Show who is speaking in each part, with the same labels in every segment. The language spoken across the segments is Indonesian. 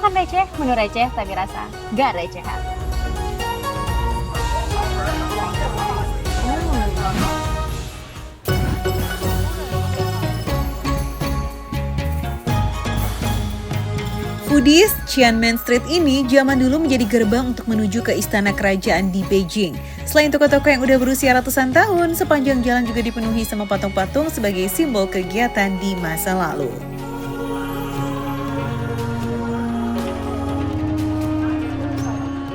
Speaker 1: Makan receh, menu receh tapi rasa gak recehan.
Speaker 2: Foodies, Qianmen Street ini zaman dulu menjadi gerbang untuk menuju ke istana kerajaan di Beijing. Selain toko-toko yang udah berusia ratusan tahun, sepanjang jalan juga dipenuhi sama patung-patung sebagai simbol kegiatan di masa lalu.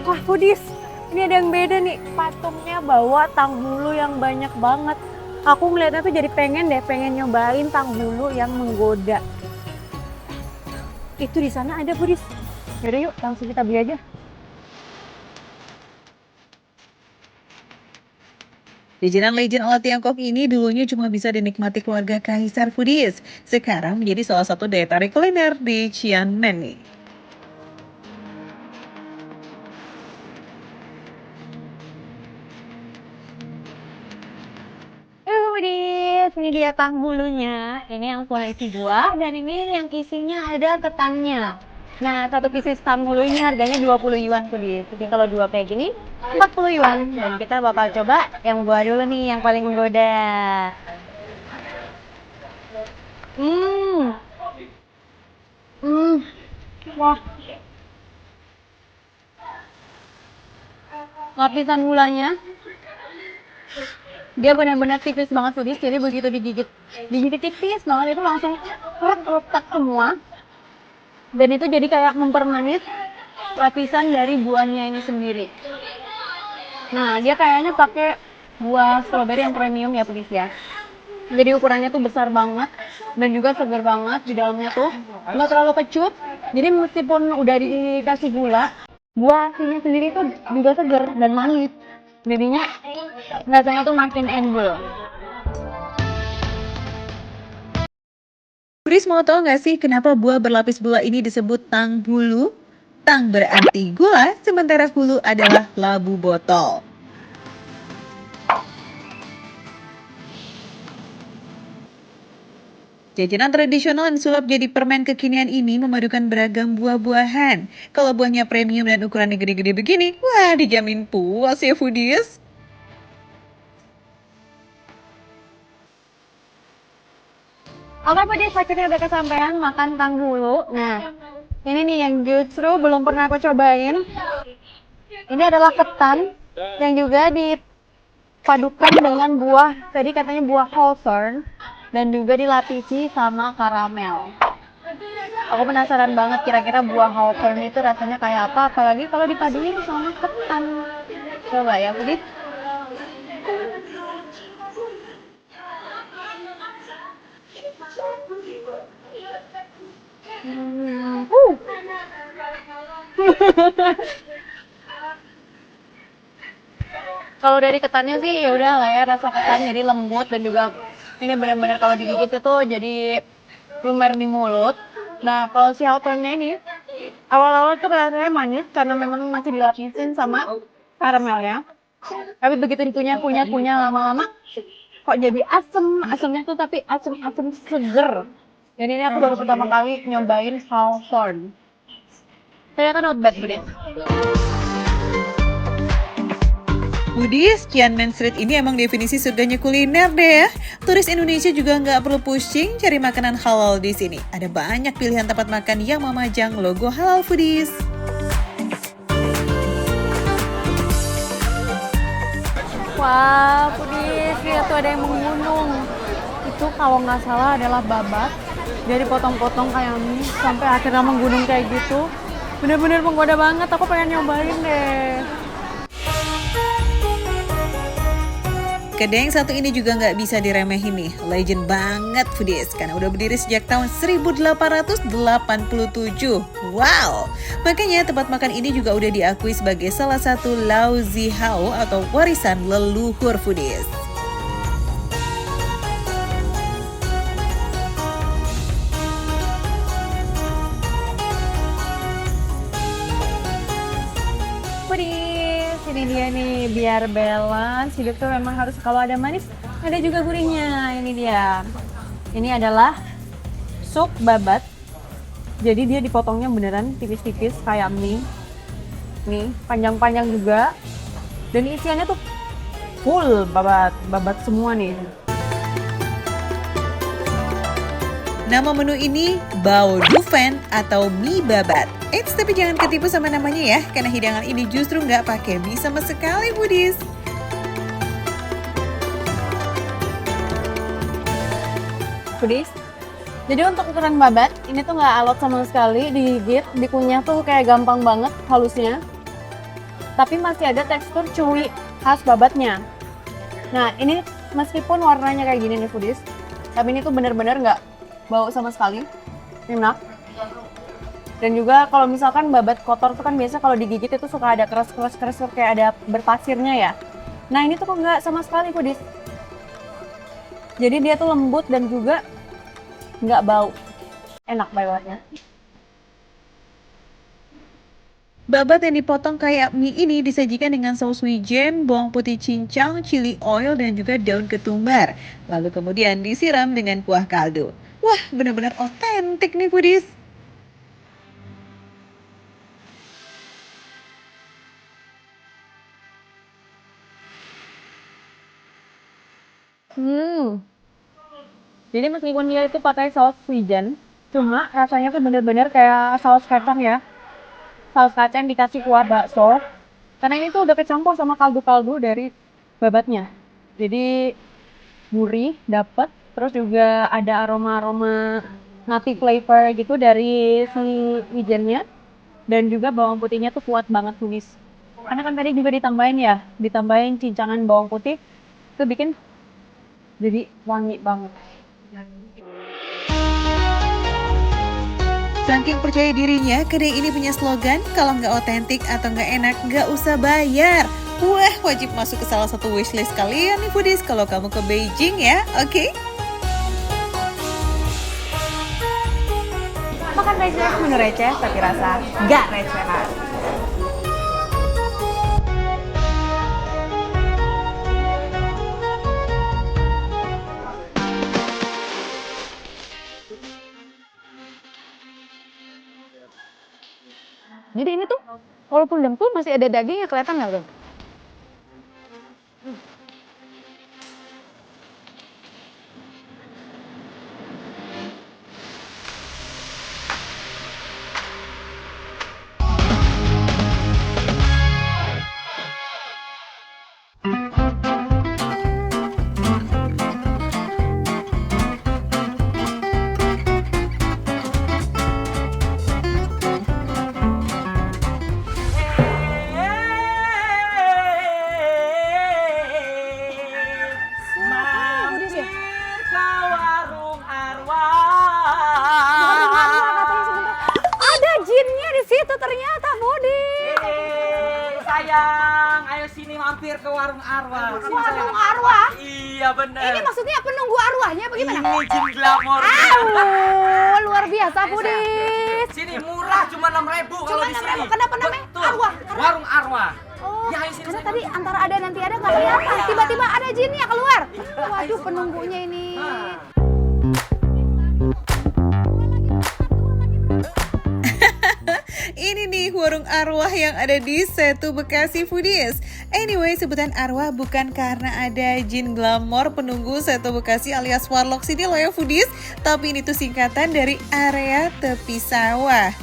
Speaker 1: Wah, foodies, ini ada yang beda nih. Patungnya bawa tang bulu yang banyak banget. Aku ngeliatnya tuh jadi pengen nyobain tang bulu yang menggoda. Itu di sana ada, foodies. Yaudah yuk, langsung kita beli aja.
Speaker 2: Jajanan legend ala Tiongkok ini dulunya cuma bisa dinikmati keluarga kaisar foodies. Sekarang menjadi salah satu daya tarik kuliner di Qianmen nih.
Speaker 1: Foodies, ini dia tang bulunya. Ini yang koleksi buah dan ini yang isinya ada ketannya. Nah, satu pieces tang bulu ini harganya 20 yuan, foodies. Jadi kalau dua kayak gini 40 yuan. Dan kita bakal coba yang buah dulu nih, yang paling menggoda. Hmm. Hmm. Wah, lapisan gulanya dia benar-benar tipis banget, foodies. Jadi begitu digigit tipis banget itu langsung retak semua. Dan itu jadi kayak mempermanis lapisan dari buahnya ini sendiri. Nah, dia kayaknya pakai buah stroberi yang premium ya, foodies ya. Jadi ukurannya tuh besar banget dan juga segar banget di dalamnya tuh nggak terlalu kecut. Jadi meskipun udah dikasih gula, buah aslinya sendiri tuh juga segar dan manis. Jadinya rasanya tuh makin endul.
Speaker 2: Chris, mau tahu nggak sih kenapa buah berlapis gula ini disebut tang bulu? Tang berarti gula, sementara bulu adalah labu botol. Jajanan tradisional yang sulap jadi permen kekinian ini memadukan beragam buah-buahan. Kalau buahnya premium dan ukurannya gede-gede begini, wah dijamin puas ya foodies.
Speaker 1: Oke, foodies, akhirnya udah kesampaian makan tang bulu. Nah, ini nih yang justru belum pernah aku cobain. Ini adalah ketan yang juga dipadukan dengan buah, tadi katanya buah hawthorn, dan juga dilapisi sama karamel. Aku penasaran banget kira-kira buah hawthorn itu rasanya kayak apa, apalagi kalau dipaduin sama ketan. Coba ya, foodies. Hmm. Kalau dari ketannya sih ya udah lah ya, rasa ketan jadi lembut dan juga ini benar-benar kalau digigit itu jadi lumer di mulut. Nah, kalau si hawthornnya ini awal-awal tuh rasanya manis karena memang masih dilapisin sama karamelnya. Tapi begitu dikunyah-kunyah lama-lama kok jadi asem, asemnya tuh tapi asem-asem seger. Dan ini aku baru pertama kali nyobain hawthorn. Ternyata not bad, Budi.
Speaker 2: Foodies, Qianmen Street ini emang definisi surganya kuliner deh ya. Turis Indonesia juga nggak perlu pusing cari makanan halal di sini. Ada banyak pilihan tempat makan yang memajang logo halal foodies.
Speaker 1: Wah, foodies, lihat tuh ada yang menggunung. Itu kalau nggak salah adalah babat. Jadi potong-potong kayak ini sampai akhirnya menggunung kayak gitu. Bener-bener menggoda banget, aku pengen nyobain deh.
Speaker 2: Kedai yang satu ini juga nggak bisa diremehin nih, legend banget foodies, karena udah berdiri sejak tahun 1887. Wow, makanya tempat makan ini juga udah diakui sebagai salah satu Lao Zi Hao atau warisan leluhur foodies.
Speaker 1: Foodies, ini dia nih, biar balance hidup tuh memang harus kalau ada manis ada juga gurihnya. Ini dia, ini adalah sup babat Jadi dia dipotongnya beneran tipis-tipis kayak mie. Nih, panjang-panjang juga. Dan isiannya tuh full babat semua nih.
Speaker 2: Nama menu ini Bao Dufen atau mie babat. Eits, tapi jangan ketipu sama namanya ya, karena hidangan ini justru nggak pakai mie sama sekali, Budis.
Speaker 1: Pedis. Jadi untuk ukuran babat, ini tuh nggak alot sama sekali, digigit, dikunyah tuh kayak gampang banget halusnya. Tapi masih ada tekstur chewy khas babatnya. Nah, ini meskipun warnanya kayak gini nih, Foodies, tapi ini tuh bener-bener nggak bau sama sekali, enak. Dan juga kalau misalkan babat kotor tuh kan biasa kalau digigit itu suka ada keras kayak ada berpasirnya ya. Nah, ini tuh kok nggak sama sekali, Foodies. Jadi dia tuh lembut dan juga nggak bau, enak bawaannya.
Speaker 2: Babat yang dipotong kayak mie ini disajikan dengan saus wijen, bawang putih cincang, chili oil, dan juga daun ketumbar. Lalu kemudian disiram dengan kuah kaldu. Wah, benar-benar otentik nih, Foodies.
Speaker 1: Jadi meskipun dia itu pakai saus wijen, cuma rasanya tuh bener-bener kayak saus kacang ya. Saus kacang dikasih kuah bakso. Karena ini tuh udah kecampur sama kaldu-kaldu dari babatnya. Jadi gurih, dapet. Terus juga ada aroma-aroma nutty flavor gitu dari si wijennya. Dan juga bawang putihnya tuh kuat banget tumis. Karena kan tadi juga ditambahin cincangan bawang putih. Itu bikin jadi wangi banget.
Speaker 2: Saking percaya dirinya, kedai ini punya slogan, kalau nggak otentik atau nggak enak, nggak usah bayar. Wah, wajib masuk ke salah satu wishlist kalian nih, Foodies, kalau kamu ke Beijing ya, oke?
Speaker 1: Makan receh menu receh, tapi rasa nggak recehan. Jadi ini tuh walaupun dempul masih ada dagingnya, kelihatan nggak tuh? Ada jinnya di situ ternyata, Budi.
Speaker 3: Sayang, ayo sini mampir ke warung arwah. Sini,
Speaker 1: Warung
Speaker 3: sayang.
Speaker 1: arwah?
Speaker 3: Iya bener.
Speaker 1: Ini maksudnya penunggu arwahnya bagaimana?
Speaker 3: Ini jin glamor.
Speaker 1: Luar biasa, Budi.
Speaker 3: Sini murah cuma 6.000 kalau di sini.
Speaker 1: 6.000, kenapa namanya
Speaker 3: Betul.
Speaker 1: arwah?
Speaker 3: Warung arwah.
Speaker 1: Oh,
Speaker 3: Ya, ayo sini,
Speaker 1: karena
Speaker 3: sayang.
Speaker 1: tadi antara ada nanti ada nggak kelihatan. Tiba-tiba ada jinnya keluar. Waduh, penunggunya ini.
Speaker 2: Ini nih warung arwah yang ada di Setu Bekasi, Foodies. Anyway, sebutan arwah bukan karena ada jin glamor penunggu Setu Bekasi alias warlock sini loh ya, Foodies. Tapi ini tuh singkatan dari area tepi sawah.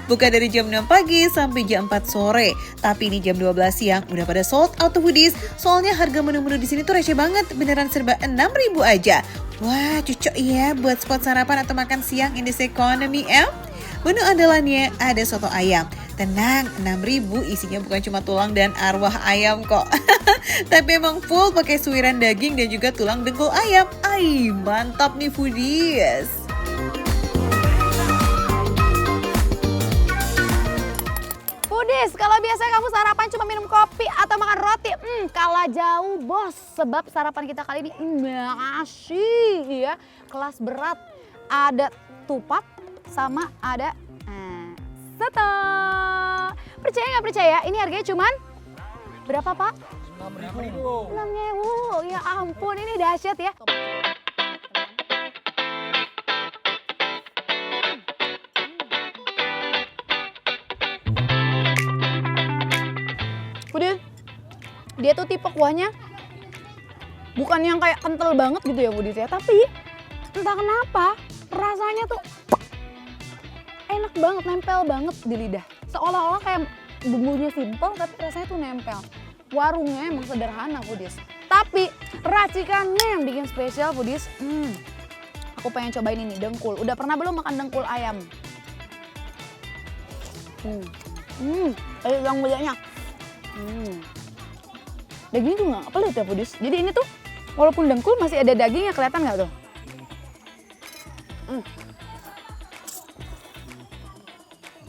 Speaker 2: Buka dari jam 6 pagi sampai jam 4 sore. Tapi ini jam 12 siang udah pada sold out tuh, Foodies. Soalnya harga menu-menu di sini tuh receh banget, beneran serba 6.000 aja. Wah, cocok ya buat spot sarapan atau makan siang in this economy, Menu andalannya ada soto ayam. Tenang, 6.000 isinya bukan cuma tulang dan arwah ayam kok. Tapi emang full pakai suiran daging dan juga tulang dengkul ayam. Ay, mantap nih, Foodies.
Speaker 1: Foodies, kalau biasanya kamu sarapan cuma minum kopi atau makan roti, kalah jauh bos. Sebab sarapan kita kali ini nasi ya, kelas berat. Ada tupat sama ada soto. Percaya nggak percaya? Ini harganya cuman berapa, Pak? 6.000. 6.000. Ya ampun, ini dahsyat ya.
Speaker 4: Dia tuh tipe kuahnya bukan yang kayak kental banget gitu ya Foodies ya, tapi entah kenapa rasanya tuh enak banget, nempel banget di lidah. Seolah-olah kayak bumbunya simple tapi rasanya tuh nempel. Warungnya emang sederhana Foodies, tapi racikannya yang bikin spesial Foodies. Aku pengen cobain ini, dengkul. Udah pernah belum makan dengkul ayam? Yang mudanya. Dagingnya tuh nggak pelit ya Foodies. Jadi ini tuh walaupun dengkul masih ada dagingnya, kelihatan nggak tuh?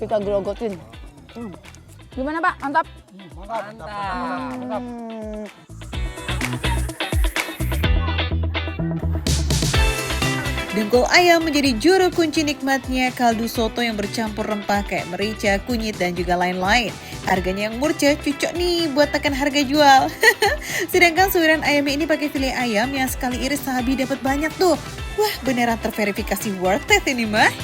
Speaker 4: Kita gerogotin. Gimana Pak? Mantap?
Speaker 3: Mantap.
Speaker 2: Dengkul ayam menjadi juru kunci nikmatnya kaldu soto yang bercampur rempah kayak merica, kunyit, dan juga lain-lain. Harganya yang murah, cocok nih buat tekan harga jual. Sedangkan suiran ayamnya ini pakai filet ayam yang sekali iris sahabi dapat banyak tuh. Wah, beneran terverifikasi worth it ini mah.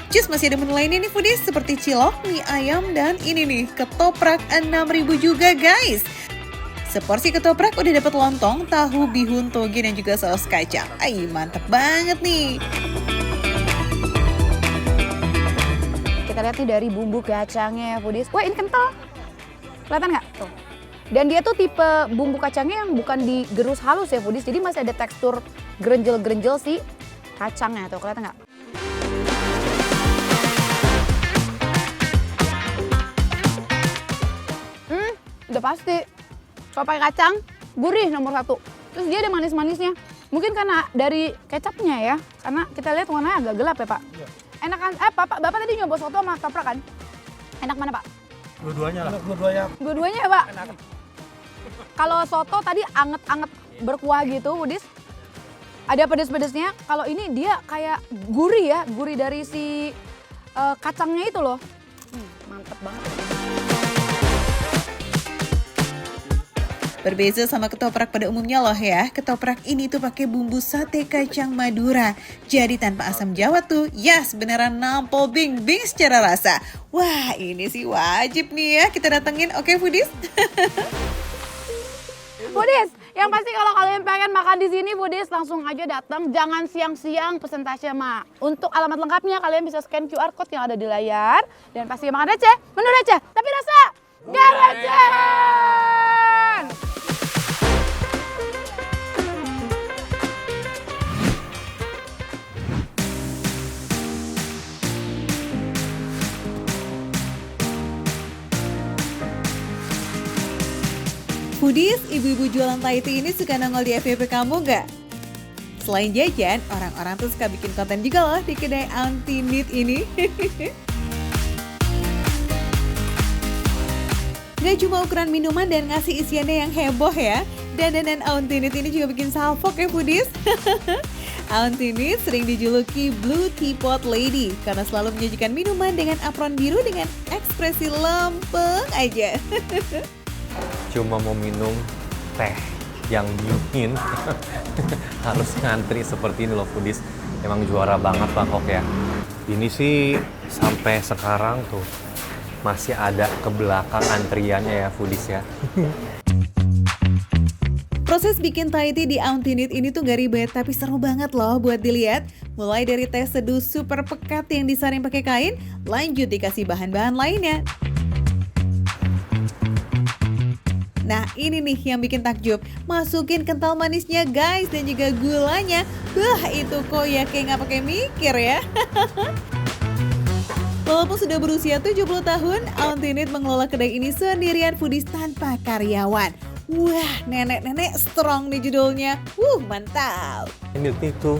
Speaker 2: Cus, masih ada menu lainnya nih Foodies, seperti cilok, mie ayam, dan ini nih, ketoprak 6.000 juga guys. Seporsi ketoprak udah dapat lontong, tahu, bihun, toge, dan juga saus kacang. Ay, mantep banget nih.
Speaker 4: Kita lihat nih dari bumbu kacangnya ya Foodies. Wah, ini kental. Kelihatan nggak? Tuh. Dan dia tuh tipe bumbu kacangnya yang bukan digerus halus ya Foodies. Jadi masih ada tekstur gerenjel-gerenjel si kacangnya tuh. Kelihatan nggak? Udah pasti. Kalau pakai kacang, gurih nomor 1. Terus dia ada manis-manisnya. Mungkin karena dari kecapnya ya. Karena kita lihat warnanya agak gelap ya Pak. Iya. Enak kan? Bapak tadi nyoba soto sama ketoprak kan? Enak mana Pak?
Speaker 5: Dua-duanya lah.
Speaker 4: Dua-duanya ya Pak? Enak. Kalau soto tadi anget-anget berkuah gitu, Foodies. Ada pedes-pedesnya. Kalau ini dia kayak gurih ya. Gurih dari si kacangnya itu loh. Mantep banget.
Speaker 2: Berbeda sama ketoprak pada umumnya loh ya, ketoprak ini tuh pakai bumbu sate kacang Madura. Jadi tanpa asam Jawa tuh, yes beneran nampol bing-bing secara rasa. Wah ini sih wajib nih ya kita datengin, oke Foodies?
Speaker 4: Foodies, yang pasti kalau kalian pengen makan di sini Foodies langsung aja datang, jangan siang-siang pesen Tasya Ma. Untuk alamat lengkapnya kalian bisa scan QR code yang ada di layar dan pasti makan receh, menu receh, tapi rasa gak receh.
Speaker 2: Foodies, ibu-ibu jualan Thai tea ini suka nongol di FYP kamu nggak? Selain jajan, orang-orang tuh suka bikin konten juga loh di kedai Auntie Nit ini. Gak cuma ukuran minuman dan ngasih isiannya yang heboh ya, dandanan Auntie Nit ini juga bikin salfok ya Foodies. Auntie Nit sering dijuluki Blue Teapot Lady karena selalu menyajikan minuman dengan apron biru dengan ekspresi lempeng aja.
Speaker 5: Cuma mau minum teh yang dingin harus ngantri seperti ini loh Foodies. Emang juara banget Bangkok ya. Ini sih sampai sekarang tuh masih ada ke belakang antriannya ya Foodies ya.
Speaker 2: Proses bikin Thai tea di Auntie Nit ini tuh gak ribet tapi seru banget loh buat dilihat. Mulai dari teh seduh super pekat yang disaring pakai kain, lanjut dikasih bahan-bahan lainnya. Nah ini nih yang bikin takjub, masukin kental manisnya guys dan juga gulanya. Wah itu kok ya kayak nggak pakai mikir ya. Walaupun sudah berusia 70 tahun, Auntie Nit mengelola kedai ini sendirian Foodies tanpa karyawan. Wah nenek-nenek strong nih judulnya, mantap.
Speaker 5: Milk tea tuh,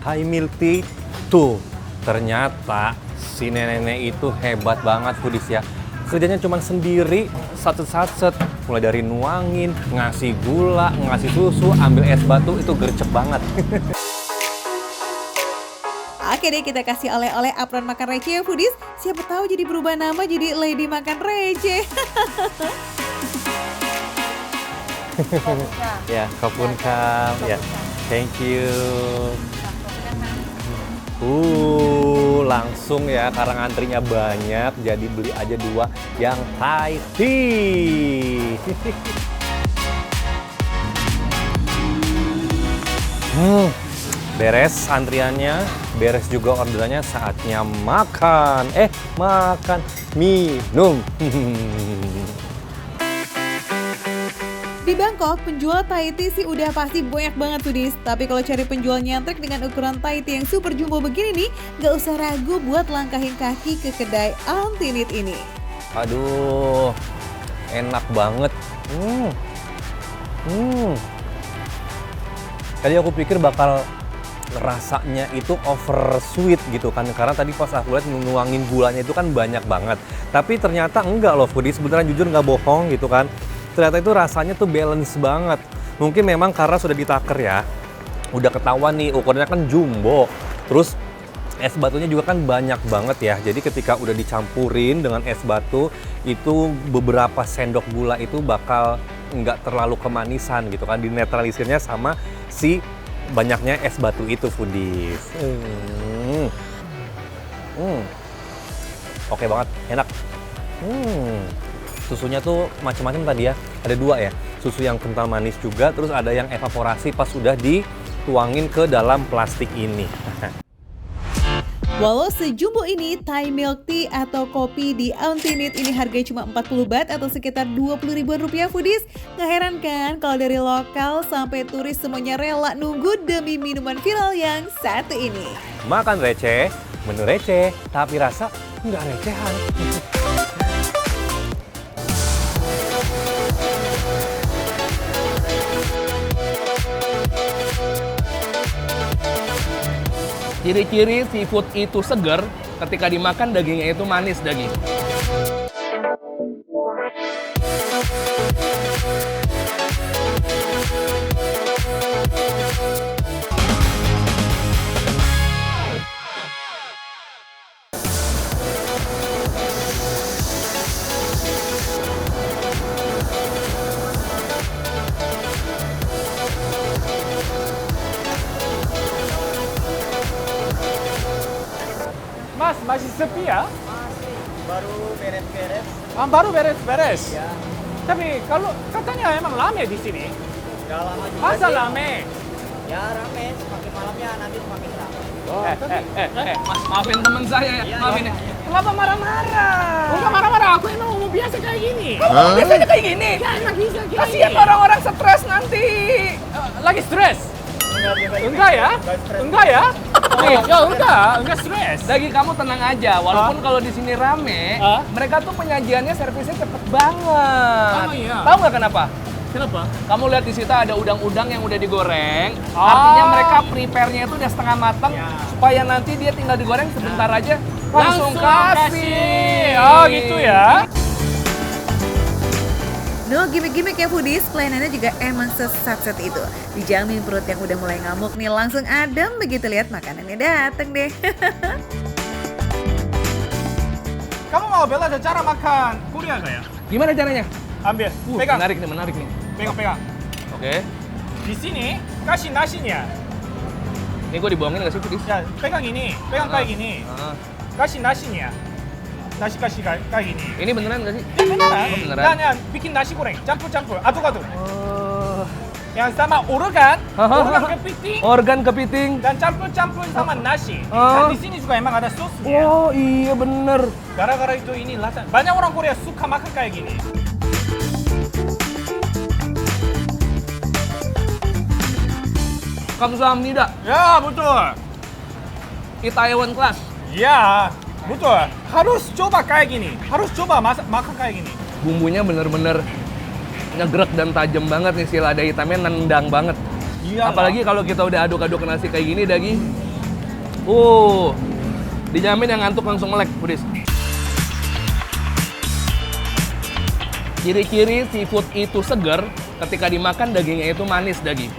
Speaker 5: Thai milk tea tuh. Ternyata si nenek-nenek itu hebat banget Foodies ya. Kerjanya cuma sendiri, satset-satset. Mulai dari nuangin, ngasih gula, ngasih susu, ambil es batu, itu gercep banget.
Speaker 2: Oke deh kita kasih oleh-oleh apron makan receh ya Foodies. Siapa tahu jadi berubah nama jadi Lady Makan Receh.
Speaker 5: Ya, khapun kam. Ya, thank you. langsung ya, karena antrinya banyak, jadi beli aja 2 yang Thai tea. Beres antriannya, beres juga orderannya, saatnya makan. Minum.
Speaker 2: Di Bangkok, penjual Thai tea sih udah pasti banyak banget foodies. Tapi kalau cari penjual nyentrik dengan ukuran Thai tea yang super jumbo begini nih, gak usah ragu buat langkahin kaki ke kedai Auntie Nith ini.
Speaker 5: Aduh, enak banget. Tadi aku pikir bakal rasanya itu over sweet gitu kan, karena tadi pas aku lihat nuangin gulanya itu kan banyak banget. Tapi ternyata enggak loh foodies, beneran jujur nggak bohong gitu kan. Ternyata itu rasanya tuh balance banget. Mungkin memang karena sudah ditaker ya, udah ketahuan nih ukurannya kan jumbo. Terus es batunya juga kan banyak banget ya. Jadi ketika udah dicampurin dengan es batu, itu beberapa sendok gula itu bakal nggak terlalu kemanisan gitu kan. Dinetralisirnya sama si banyaknya es batu itu foodies. Oke banget, enak. Susunya tuh macam-macam tadi ya. Ada 2 ya. Susu yang kental manis juga, terus ada yang evaporasi pas sudah dituangin ke dalam plastik ini.
Speaker 2: Walau sejumbo ini, Thai milk tea atau kopi di Auntie Nith ini harganya cuma 40 baht atau sekitar 20 ribuan rupiah foodies. Nggak heran kan kalau dari lokal sampai turis semuanya rela nunggu demi minuman viral yang satu ini.
Speaker 5: Makan receh, menu receh, tapi rasa nggak recehan.
Speaker 3: Ciri-ciri seafood itu segar, ketika dimakan dagingnya itu manis daging.
Speaker 6: Mas, masih sepi ya?
Speaker 7: Baru beres-beres.
Speaker 6: Baru beres-beres.
Speaker 7: Ya,
Speaker 6: Tapi kalau katanya emang rame di sini.
Speaker 7: udah lama juga
Speaker 6: Masa
Speaker 7: sih.
Speaker 6: rame?
Speaker 7: Ya rame, semakin malamnya nanti semakin rame.
Speaker 3: Mas, maafin teman saya ya,
Speaker 7: Iya,
Speaker 3: maafin ya. Kenapa marah-marah?
Speaker 6: Enggak marah-marah, aku emang mau biasa kayak gini.
Speaker 3: Kamu biasanya kayak gini?
Speaker 6: Ya, emang bisa gini.
Speaker 3: Kasihan orang-orang stres nanti.
Speaker 6: Lagi stres? Enggak ya? Enggak ya? Ya enggak stres.
Speaker 3: Daging kamu tenang aja, walaupun kalau di sini rame, mereka tuh penyajiannya servisnya cepet banget.
Speaker 6: Oh, iya.
Speaker 3: Tahu nggak kenapa?
Speaker 6: Kenapa?
Speaker 3: Kamu lihat di situ ada udang-udang yang udah digoreng. Artinya mereka prepare-nya itu udah setengah matang supaya nanti dia tinggal digoreng sebentar aja langsung kasih.
Speaker 6: Oh gitu ya?
Speaker 2: No gimmick-gimmick ya foodies, pelayanannya juga emang sesat-set itu. Dijamin perut yang udah mulai ngamuk nih langsung adem begitu lihat makanannya dateng deh.
Speaker 6: Kamu mau belajar cara makan Korea nggak ya?
Speaker 3: Gimana caranya?
Speaker 6: Ambil, pegang,
Speaker 3: Menarik nih.
Speaker 6: pegang.
Speaker 3: Oke.
Speaker 6: Di sini kasih nasinya.
Speaker 3: Ini gue dibohongin nggak sih, Pudis?
Speaker 6: Ya, pegang ini, pegang kayak gini. Kasih nasinya. Nasi kasih kayak gini.
Speaker 3: Ini beneran nggak sih?
Speaker 6: Ya beneran.
Speaker 3: Oh, beneran?
Speaker 6: Dan ya, bikin nasi goreng, campur-campur, aduk-aduk. Yang sama organ kepiting,
Speaker 3: Organ kepiting.
Speaker 6: dan campur-campur sama nasi.
Speaker 3: Oh.
Speaker 6: Dan di sini juga emang ada sosnya.
Speaker 3: Oh iya bener.
Speaker 6: Gara-gara itu ini rasa banyak orang Korea suka makan kayak gini.
Speaker 3: Kamsahamnida.
Speaker 6: Ya betul.
Speaker 3: Itaewon Class.
Speaker 6: Ya betul. Harus coba kayak gini. Harus coba makan kayak gini.
Speaker 3: Bumbunya bener-bener ngegrek dan tajam banget nih, si lada hitamnya nendang banget.
Speaker 6: Iya.
Speaker 3: Apalagi kalau kita udah aduk-aduk nasi kayak gini daging. Dijamin yang ngantuk langsung melek, Budis. Ciri-ciri seafood itu segar, ketika dimakan dagingnya itu manis daging.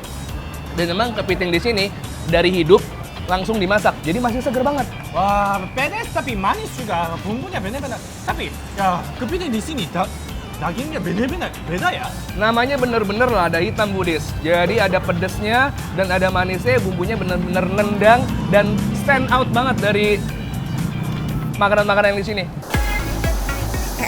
Speaker 3: Dan memang kepiting di sini dari hidup langsung dimasak, jadi masih segar banget.
Speaker 6: Wah, pedas tapi manis juga. Bumbunya benar-benar. Tapi ya kepiting di sini dagingnya benar-benar beda ya.
Speaker 3: Namanya bener-bener lada hitam, Budis. Jadi ada pedesnya dan ada manisnya, bumbunya bener-bener nendang dan stand out banget dari makanan-makanan yang di sini.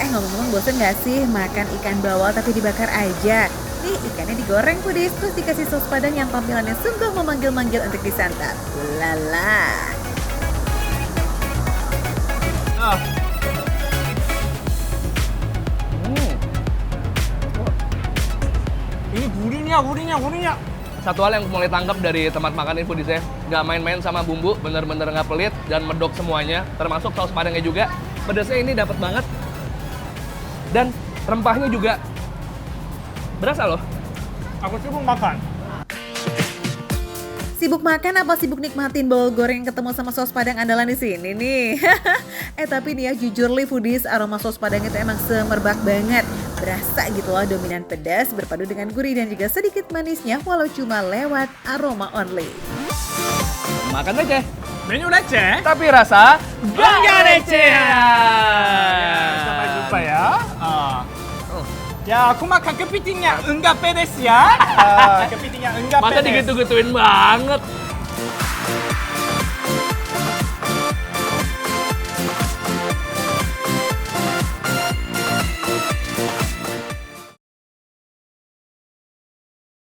Speaker 2: Ngomong-ngomong bosen gak sih makan ikan bawal tapi dibakar aja? Nih ikannya digoreng Foodies, terus dikasih saus padang yang tampilannya sungguh memanggil-manggil untuk disantap. Ulala.
Speaker 6: Ini gurihnya.
Speaker 3: Satu hal yang mulai tangkap dari tempat makan ini Foodies ya, nggak main-main sama bumbu, bener-bener nggak pelit dan medok semuanya, termasuk saus padangnya juga. Pedasnya ini dapat banget. Dan rempahnya juga berasa loh.
Speaker 6: Aku sibuk makan.
Speaker 2: Sibuk makan apa sibuk nikmatin bawal goreng yang ketemu sama saus padang andalan di sini nih? Tapi nih ya jujur li Foodies, aroma saus padang itu emang semerbak banget. Berasa gitu loh dominan pedas berpadu dengan gurih dan juga sedikit manisnya walau cuma lewat aroma only.
Speaker 3: Makan aja.
Speaker 6: Menu receh.
Speaker 3: Tapi rasa
Speaker 6: Enggak receh. Sampai jumpa ya. Ya, aku makan kepitingnya enggak pedes ya. Kepitingnya enggak
Speaker 3: masa
Speaker 6: pedes.
Speaker 3: digitu-gituin banget.